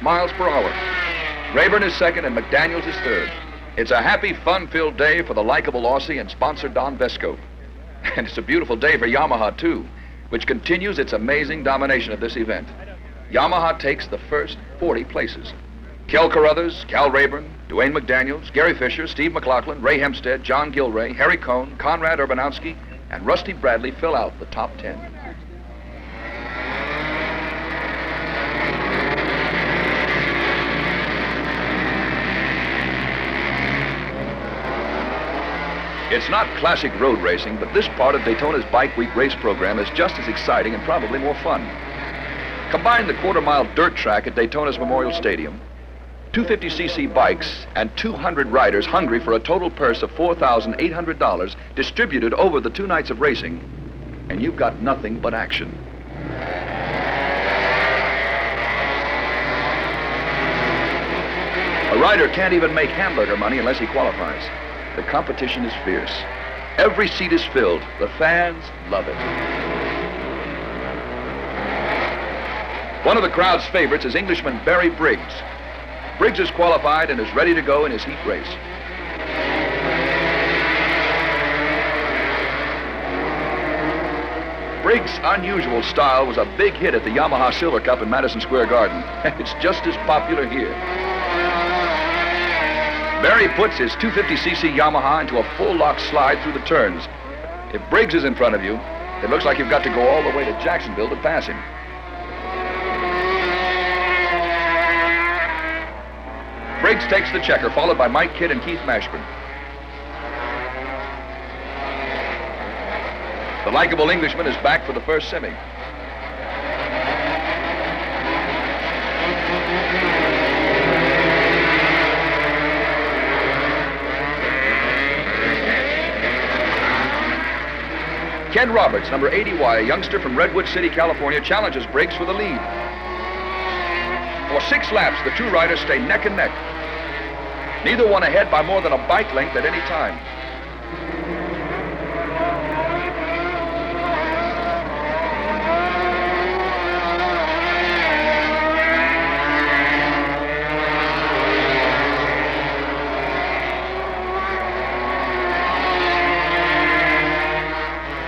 miles per hour. Rayburn is second and McDaniels is third. It's a happy, fun-filled day for the likable Aussie and sponsor Don Vesco. And it's a beautiful day for Yamaha, too, which continues its amazing domination of this event. Yamaha takes the first 40 places. Kel Carruthers, Cal Rayburn, Dwayne McDaniels, Gary Fisher, Steve McLaughlin, Ray Hempstead, John Gilray, Harry Cohn, Conrad Urbanowski, and Rusty Bradley fill out the top 10. It's not classic road racing, but this part of Daytona's Bike Week race program is just as exciting and probably more fun. Combine the quarter-mile dirt track at Daytona's Memorial Stadium, 250cc bikes, and 200 riders hungry for a total purse of $4,800 distributed over the 2 nights of racing, and you've got nothing but action. A rider can't even make hamburger money unless he qualifies. The competition is fierce. Every seat is filled. The fans love it. One of the crowd's favorites is Englishman Barry Briggs. Briggs is qualified and is ready to go in his heat race. Briggs' unusual style was a big hit at the Yamaha Silver Cup in Madison Square Garden. It's just as popular here. Barry puts his 250cc Yamaha into a full lock slide through the turns. If Briggs is in front of you, it looks like you've got to go all the way to Jacksonville to pass him. Briggs takes the checker, followed by Mike Kidd and Keith Mashburn. The likable Englishman is back for the first semi. Ken Roberts, number 80Y, a youngster from Redwood City, California, challenges Briggs for the lead. For 6 laps, the 2 riders stay neck and neck. Neither one ahead by more than a bike length at any time.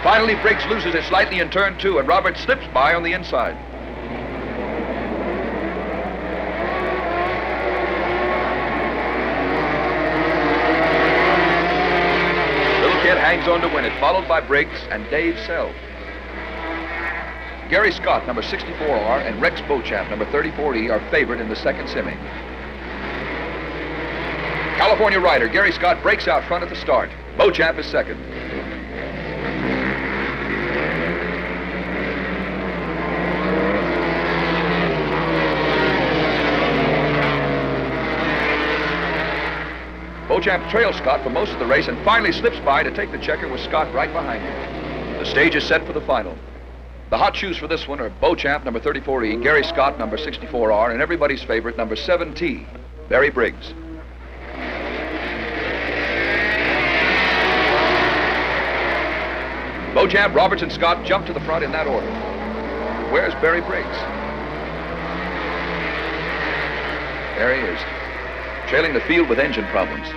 Finally, Briggs loses it slightly in turn 2, and Roberts slips by on the inside. Little Kid hangs on to win it, followed by Briggs and Dave Sell. Gary Scott, number 64R, and Rex Beauchamp, number 34E, are favored in the second semi. California rider Gary Scott breaks out front at the start. Beauchamp is second. Beauchamp trails Scott for most of the race and finally slips by to take the checker with Scott right behind him. The stage is set for the final. The hot shoes for this one are Beauchamp, number 34E, Gary Scott, number 64R, and everybody's favorite, number 7T, Barry Briggs. Beauchamp, Roberts, and Scott jump to the front in that order. Where's Barry Briggs? There he is, trailing the field with engine problems.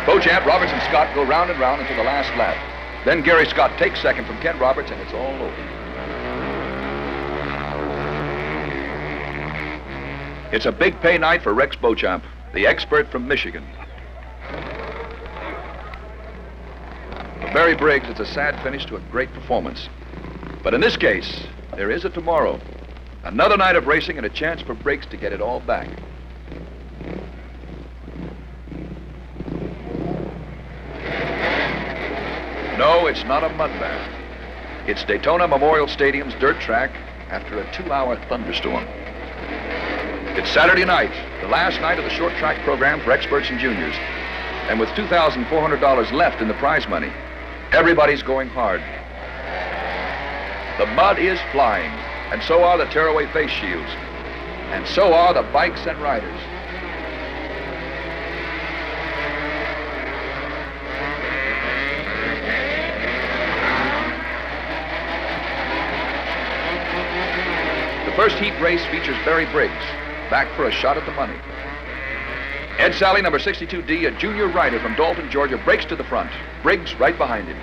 Beauchamp, Roberts, and Scott go round and round until the last lap. Then Gary Scott takes second from Ken Roberts, and it's all over. It's a big pay night for Rex Beauchamp, the expert from Michigan. For Barry Briggs, it's a sad finish to a great performance. But in this case, there is a tomorrow. Another night of racing and a chance for Briggs to get it all back. No, it's not a mud bath. It's Daytona Memorial Stadium's dirt track after a 2-hour thunderstorm. It's Saturday night, the last night of the short track program for experts and juniors. And with $2,400 left in the prize money, everybody's going hard. The mud is flying, and so are the tearaway face shields. And so are the bikes and riders. The first heat race features Barry Briggs, back for a shot at the money. Ed Sally, number 62D, a junior rider from Dalton, Georgia, breaks to the front. Briggs right behind him.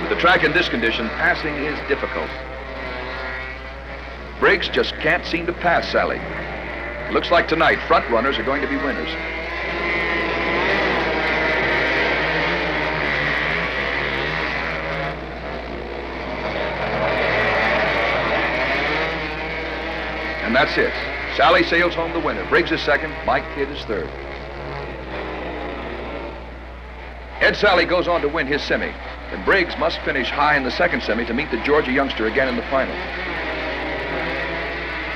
With the track in this condition, passing is difficult. Briggs just can't seem to pass Sally. Looks like tonight, front runners are going to be winners. And that's it. Sally sails home the winner. Briggs is second. Mike Kidd is third. Ed Sally goes on to win his semi. And Briggs must finish high in the second semi to meet the Georgia youngster again in the final.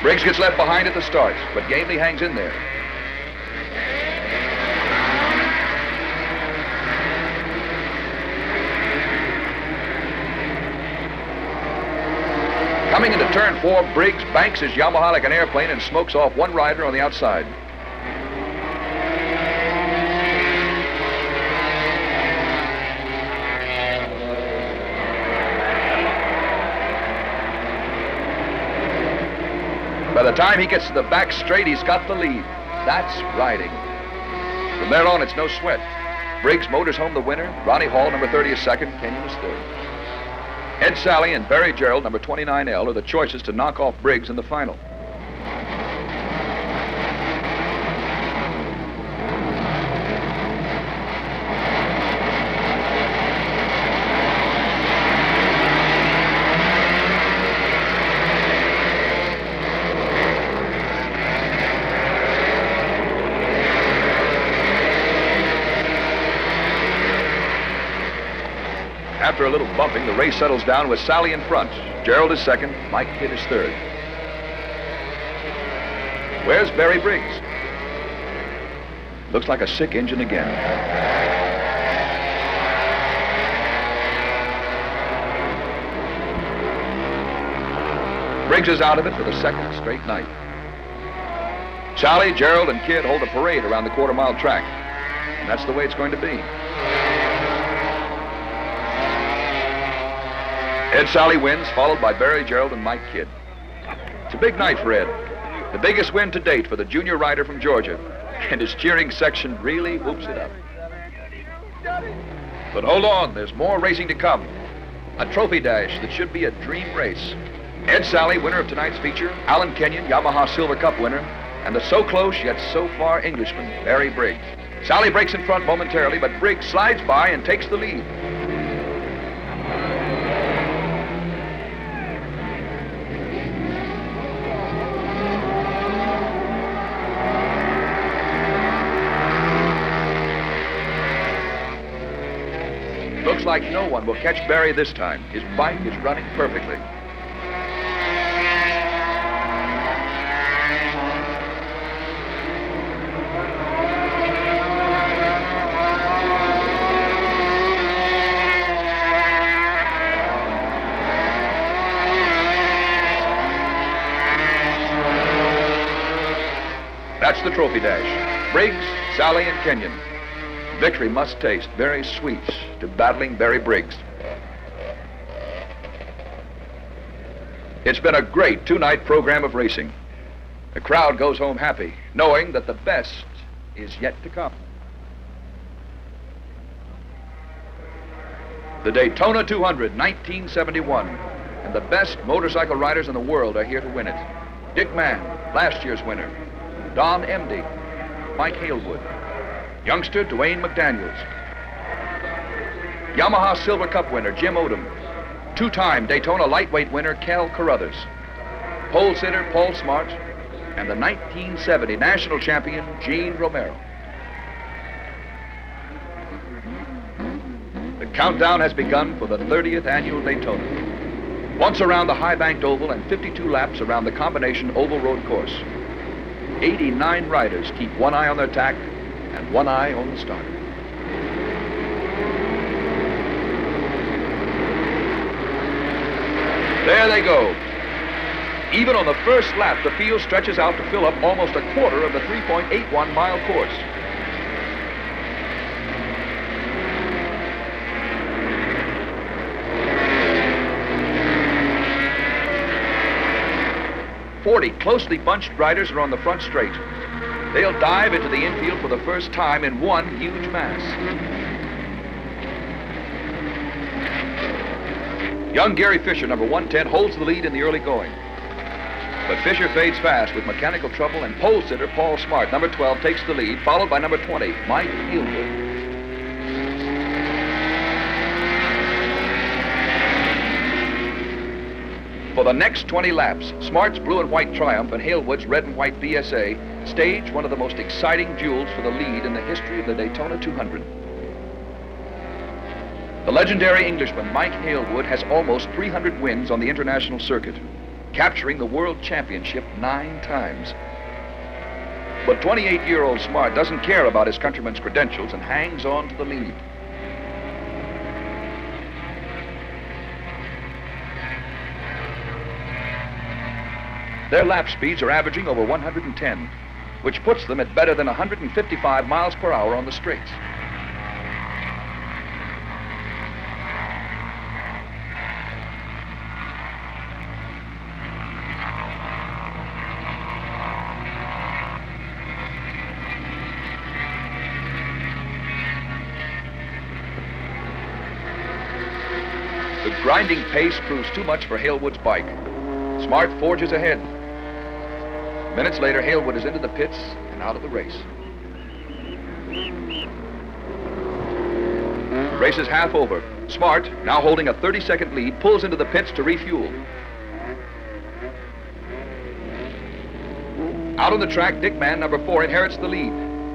Briggs gets left behind at the start, but gamely hangs in there. Coming into turn 4, Briggs banks his Yamaha like an airplane and smokes off one rider on the outside. By the time he gets to the back straight, he's got the lead. That's riding. From there on, it's no sweat. Briggs motors home the winner. Ronnie Hall, number 30, is second. Kenyon is third. Ed Sally and Barry Gerald, number 29L, are the choices to knock off Briggs in the final. After a little bumping, the race settles down with Sally in front. Gerald is second. Mike Kidd is third. Where's Barry Briggs? Looks like a sick engine again. Briggs is out of it for the second straight night. Sally, Gerald, and Kidd hold a parade around the quarter-mile track. And that's the way it's going to be. Ed Sally wins, followed by Barry Gerald and Mike Kidd. It's a big night for Ed. The biggest win to date for the junior rider from Georgia. And his cheering section really whoops it up. But hold on, there's more racing to come. A trophy dash that should be a dream race. Ed Sally, winner of tonight's feature. Alan Kenyon, Yamaha Silver Cup winner. And the so close yet so far Englishman, Barry Briggs. Sally breaks in front momentarily, but Briggs slides by and takes the lead. Looks like no one will catch Barry this time. His bike is running perfectly. That's the trophy dash. Briggs, Sally, and Kenyon. Victory must taste very sweet to battling Barry Briggs. It's been a great two-night program of racing. The crowd goes home happy, knowing that the best is yet to come. The Daytona 200, 1971, and the best motorcycle riders in the world are here to win it. Dick Mann, last year's winner. Don Emdy, Mike Halewood. Youngster Dwayne McDaniels. Yamaha Silver Cup winner Jim Odom. Two-time Daytona lightweight winner Cal Carruthers. Pole sitter Paul Smart. And the 1970 national champion Gene Romero. The countdown has begun for the 30th annual Daytona. Once around the high-banked oval and 52 laps around the combination oval road course. 89 riders keep one eye on their tack and one eye on the starter. There they go. Even on the first lap, the field stretches out to fill up almost a quarter of the 3.81-mile course. "40 closely bunched riders are on the front straight. They'll dive into the infield for the first time in one huge mass. Young Gary Fisher, number 110, holds the lead in the early going. But Fisher fades fast with mechanical trouble, and pole sitter Paul Smart, number 12, takes the lead, followed by number 20, Mike Hailwood. For the next 20 laps, Smart's blue and white Triumph and Hailwood's red and white BSA stage one of the most exciting duels for the lead in the history of the Daytona 200. The legendary Englishman Mike Hailwood has almost 300 wins on the international circuit, capturing the World Championship 9 times. But 28-year-old Smart doesn't care about his countryman's credentials and hangs on to the lead. Their lap speeds are averaging over 110, which puts them at better than 155 miles per hour on the straights. The grinding pace proves too much for Hailwood's bike. Smart forges ahead. Minutes later, Hailwood is into the pits and out of the race. The race is half over. Smart, now holding a 30-second lead, pulls into the pits to refuel. Out on the track, Dick Mann, number 4, inherits the lead,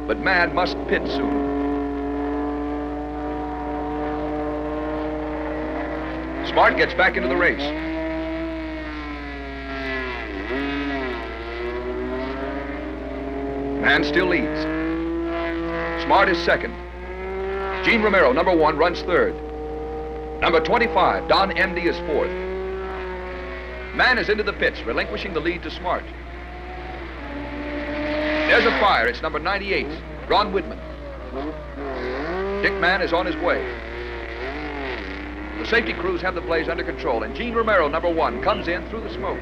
but Mann must pit soon. Smart gets back into the race. Mann still leads. Smart is second. Gene Romero, number 1, runs third. Number 25, Don Emdy, is fourth. Mann is into the pits, relinquishing the lead to Smart. There's a fire. It's number 98, Ron Widman. Dick Mann is on his way. The safety crews have the blaze under control, and Gene Romero, number 1, comes in through the smoke.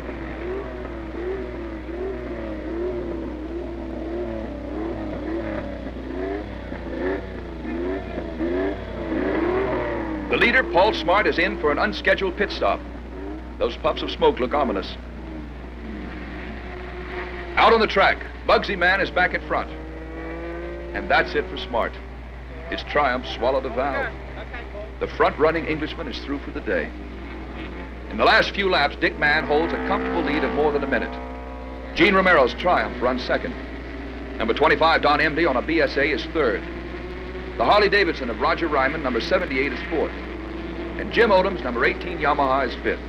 The leader, Paul Smart, is in for an unscheduled pit stop. Those puffs of smoke look ominous. Out on the track, Bugsy Mann is back in front. And that's it for Smart. His triumph swallowed a valve. The front-running Englishman is through for the day. In the last few laps, Dick Mann holds a comfortable lead of more than a minute. Gene Romero's Triumph runs second. Number 25, Don Emdy, on a BSA, is third. The Harley-Davidson of Roger Ryman, number 78, is fourth. And Jim Odom's number 18 Yamaha is fifth.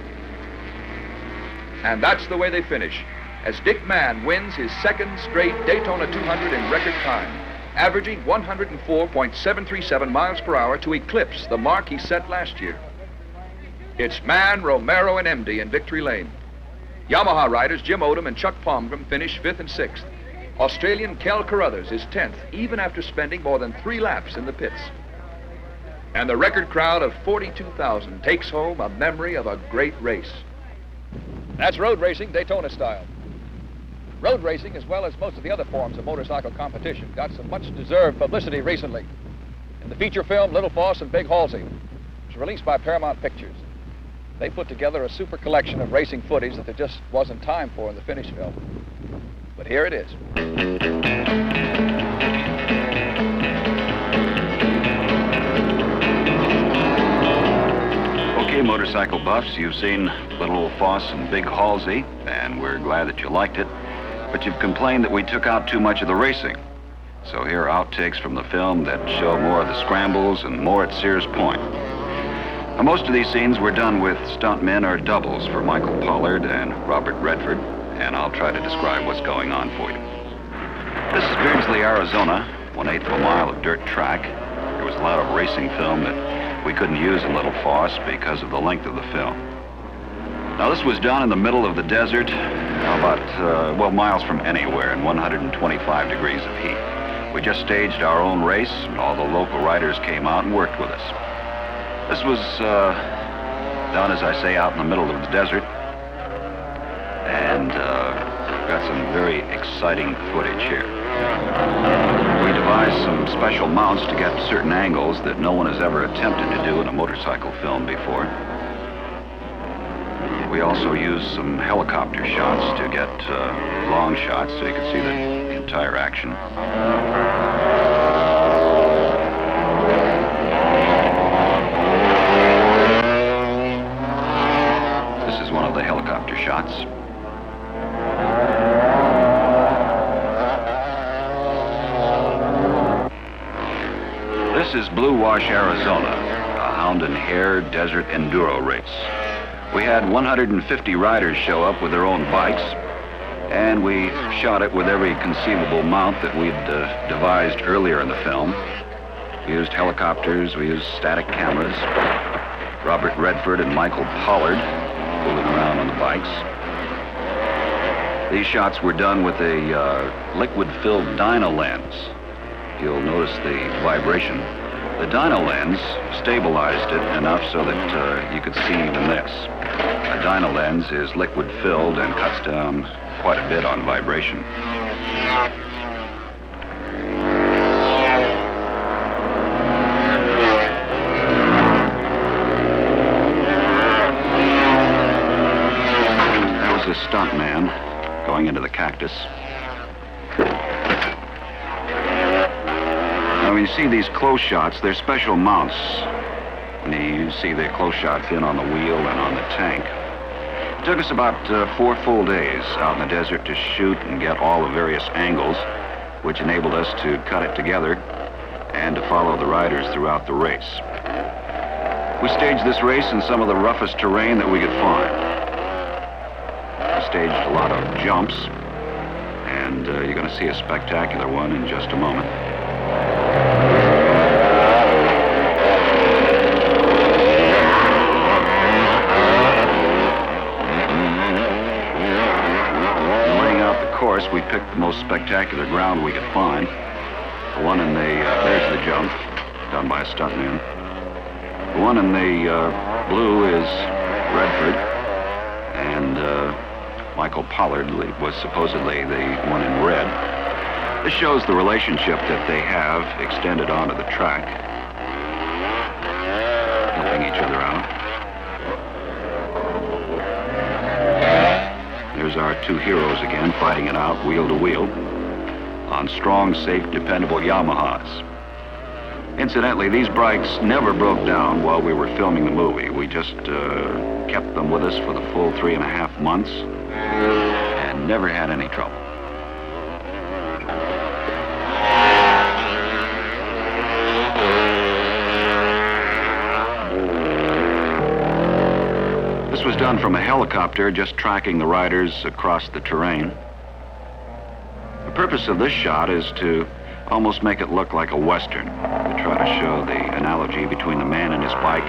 And that's the way they finish, as Dick Mann wins his second straight Daytona 200 in record time, averaging 104.737 miles per hour to eclipse the mark he set last year. It's Mann, Romero, and Emdy in victory lane. Yamaha riders Jim Odom and Chuck Palmgren finish 5th and 6th. Australian Kel Carruthers is 10th, even after spending more than 3 laps in the pits. And the record crowd of 42,000 takes home a memory of a great race. That's road racing Daytona style. Road racing, as well as most of the other forms of motorcycle competition, got some much-deserved publicity recently. In the feature film Little Foss and Big Halsey, which was released by Paramount Pictures, they put together a super collection of racing footage that there just wasn't time for in the finished film. But here it is. Okay, motorcycle buffs, you've seen Little Foss and Big Halsey, and we're glad that you liked it. But you've complained that we took out too much of the racing. So here are outtakes from the film that show more of the scrambles and more at Sears Point. Now, most of these scenes were done with stuntmen or doubles for Michael Pollard and Robert Redford, and I'll try to describe what's going on for you. This is Beardsley, Arizona, 1/8 of a mile of dirt track. There was a lot of racing film that we couldn't use in Little Foss because of the length of the film. Now, this was done in the middle of the desert, about miles from anywhere and 125 degrees of heat. We just staged our own race, and all the local riders came out and worked with us. This was done, as I say, out in the middle of the desert, and got some very exciting footage here. We devised some special mounts to get certain angles that no one has ever attempted to do in a motorcycle film before. We also used some helicopter shots to get long shots so you could see the entire action. This is one of the helicopter shots. This is Blue Wash, Arizona, a hound and hare desert enduro race. We had 150 riders show up with their own bikes, and we shot it with every conceivable mount that we'd devised earlier in the film. We used helicopters, we used static cameras, Robert Redford and Michael Pollard fooling around on the bikes. These shots were done with a liquid-filled dyno lens. You'll notice the vibration. The dyno lens stabilized it enough so that you could see even this. A dyno lens is liquid-filled and cuts down quite a bit on vibration. That was a stunt man going into the cactus. Now, when you see these close shots, they're special mounts. When you see the close shots in on the wheel and on the tank. It took us about 4 full days out in the desert to shoot and get all the various angles, which enabled us to cut it together and to follow the riders throughout the race. We staged this race in some of the roughest terrain that we could find. We staged a lot of jumps, and you're going to see a spectacular one in just a moment. We picked the most spectacular ground we could find. The one in the, there's the jump, done by a stuntman. The one in the blue is Redford, and Michael Pollard was supposedly the one in red. This shows the relationship that they have extended onto the track, helping each other out. There's our two heroes again, fighting it out wheel to wheel on strong, safe, dependable Yamahas. Incidentally, these bikes never broke down while we were filming the movie. We just kept them with us for the full 3.5 months and never had any trouble. This was done from a helicopter, just tracking the riders across the terrain. The purpose of this shot is to almost make it look like a Western, to try to show the analogy between the man and his bike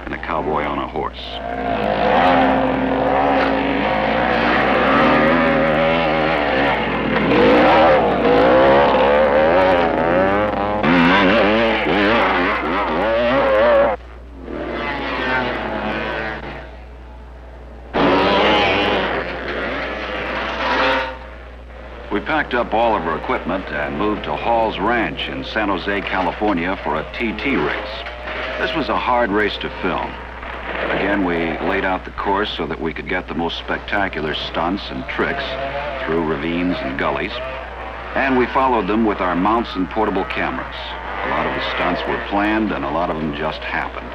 and the cowboy on a horse. We packed up all of our equipment and moved to Hall's Ranch in San Jose, California for a TT race. This was a hard race to film. Again, we laid out the course so that we could get the most spectacular stunts and tricks through ravines and gullies. And we followed them with our mounts and portable cameras. A lot of the stunts were planned and a lot of them just happened.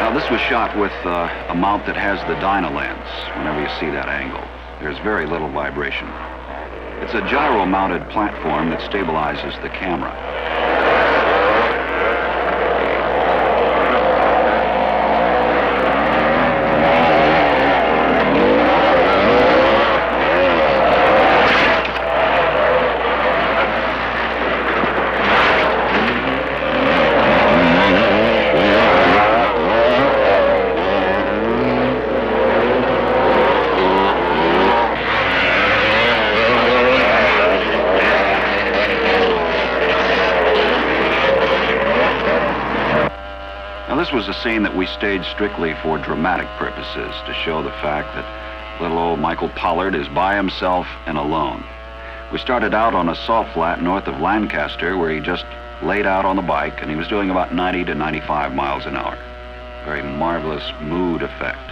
Now, this was shot with a mount that has the dyno lens, whenever you see that angle. There's very little vibration. It's a gyro-mounted platform that stabilizes the camera. was a scene that we staged strictly for dramatic purposes to show the fact that little old Michael Pollard is by himself and alone. We started out on a salt flat north of Lancaster where he just laid out on the bike and he was doing about 90 to 95 miles an hour. Very marvelous mood effect.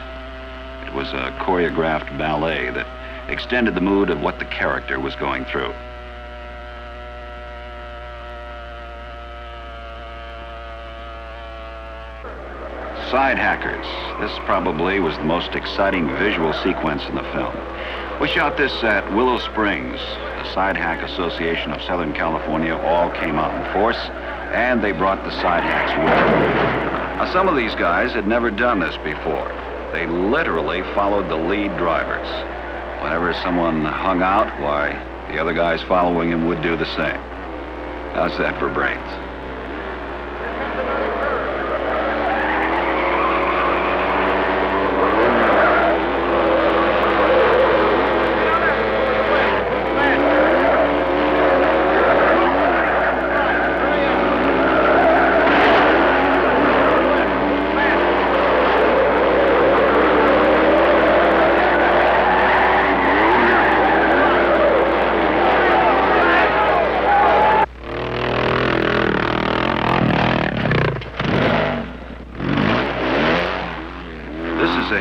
It was a choreographed ballet that extended the mood of what the character was going through. Side hackers. This probably was the most exciting visual sequence in the film. We shot this at Willow Springs. The Side Hack Association of Southern California all came out in force, and they brought the side hacks with them. Now, some of these guys had never done this before. They literally followed the lead drivers. Whenever someone hung out, why, the other guys following him would do the same. How's that for brains?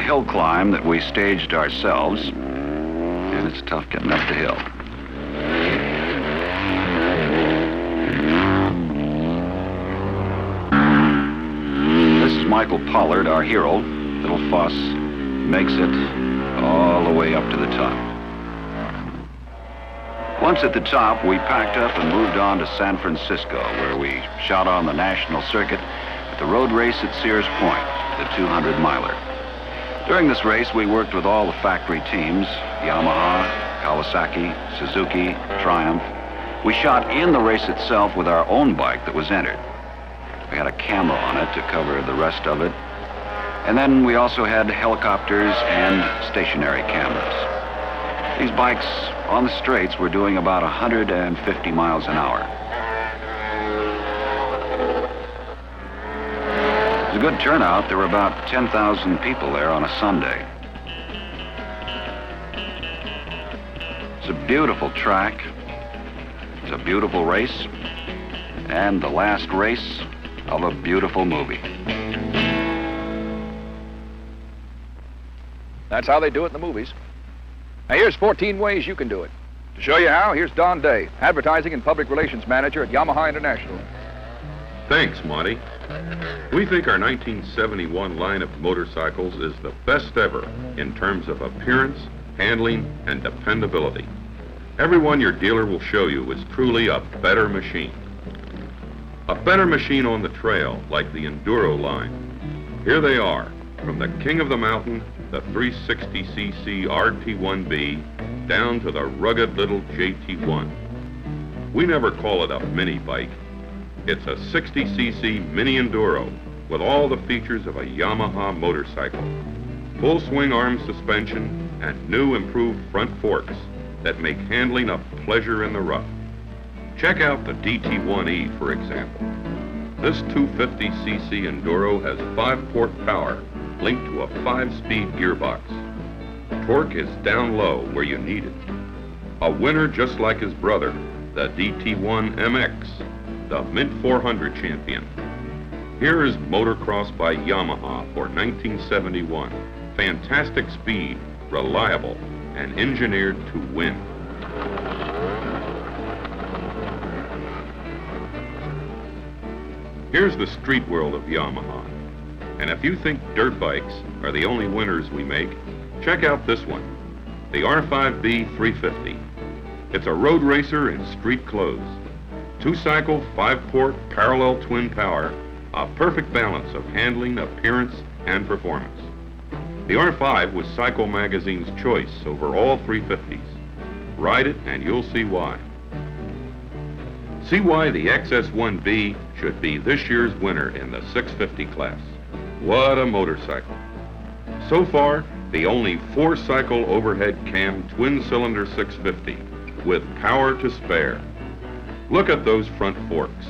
Hill climb that we staged ourselves, and it's tough getting up the hill. This is Michael Pollard, our hero. Little Fuss makes it all the way up to the top. Once at the top, we packed up and moved on to San Francisco, where we shot on the national circuit at the road race at Sears Point, the 200-miler. During this race, we worked with all the factory teams, Yamaha, Kawasaki, Suzuki, Triumph. We shot in the race itself with our own bike that was entered. We had a camera on it to cover the rest of it. And then we also had helicopters and stationary cameras. These bikes on the straights were doing about 150 miles an hour. It was a good turnout. There were about 10,000 people there on a Sunday. It's a beautiful track. It's a beautiful race. And the last race of a beautiful movie. That's how they do it in the movies. Now here's 14 ways you can do it. To show you how, here's Don Day, Advertising and Public Relations Manager at Yamaha International. Thanks, Monty. We think our 1971 line of motorcycles is the best ever in terms of appearance, handling, and dependability. Everyone your dealer will show you is truly a better machine. A better machine on the trail, like the Enduro line. Here they are, from the king of the mountain, the 360cc RT1B, down to the rugged little JT1. We never call it a mini bike. It's a 60cc mini Enduro with all the features of a Yamaha motorcycle. Full swing arm suspension and new improved front forks that make handling a pleasure in the rough. Check out the DT1E, for example. This 250cc Enduro has 5-port power linked to a 5-speed gearbox. Torque is down low where you need it. A winner just like his brother, the DT1MX, the Mint 400 champion. Here is Motocross by Yamaha for 1971. Fantastic speed, reliable, and engineered to win. Here's the street world of Yamaha. And if you think dirt bikes are the only winners we make, check out this one, the R5B 350. It's a road racer in street clothes. 2-cycle, 5-port, parallel twin power, a perfect balance of handling, appearance, and performance. The R5 was Cycle Magazine's choice over all 350s. Ride it and you'll see why. See why the XS1B should be this year's winner in the 650 class. What a motorcycle. So far, the only 4-cycle overhead cam twin-cylinder 650 with power to spare. Look at those front forks.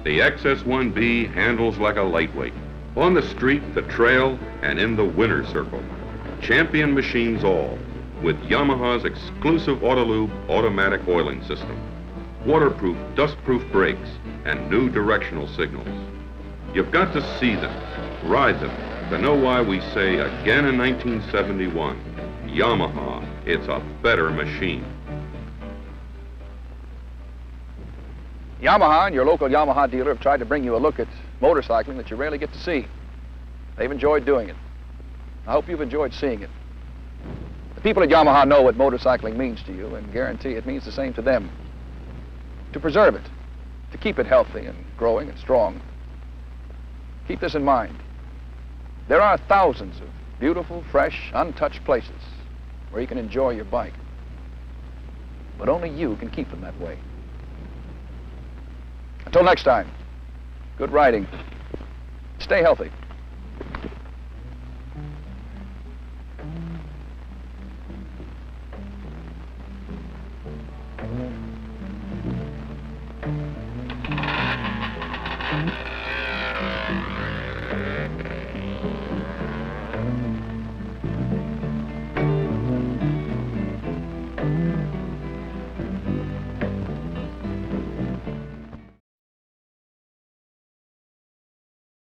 The XS1B handles like a lightweight, On the street, the trail, and in the winner's circle. Champion machines all, with Yamaha's exclusive Autolube automatic oiling system, waterproof, dust-proof brakes, and new directional signals. You've got to see them, ride them, to know why we say again in 1971, Yamaha, it's a better machine. Yamaha and your local Yamaha dealer have tried to bring you a look at motorcycling that you rarely get to see. They've enjoyed doing it. I hope you've enjoyed seeing it. The people at Yamaha know what motorcycling means to you and guarantee it means the same to them. To preserve it, to keep it healthy and growing and strong. Keep this in mind. There are thousands of beautiful, fresh, untouched places where you can enjoy your bike. But only you can keep them that way. Until next time, good riding. Stay healthy. Mm-hmm.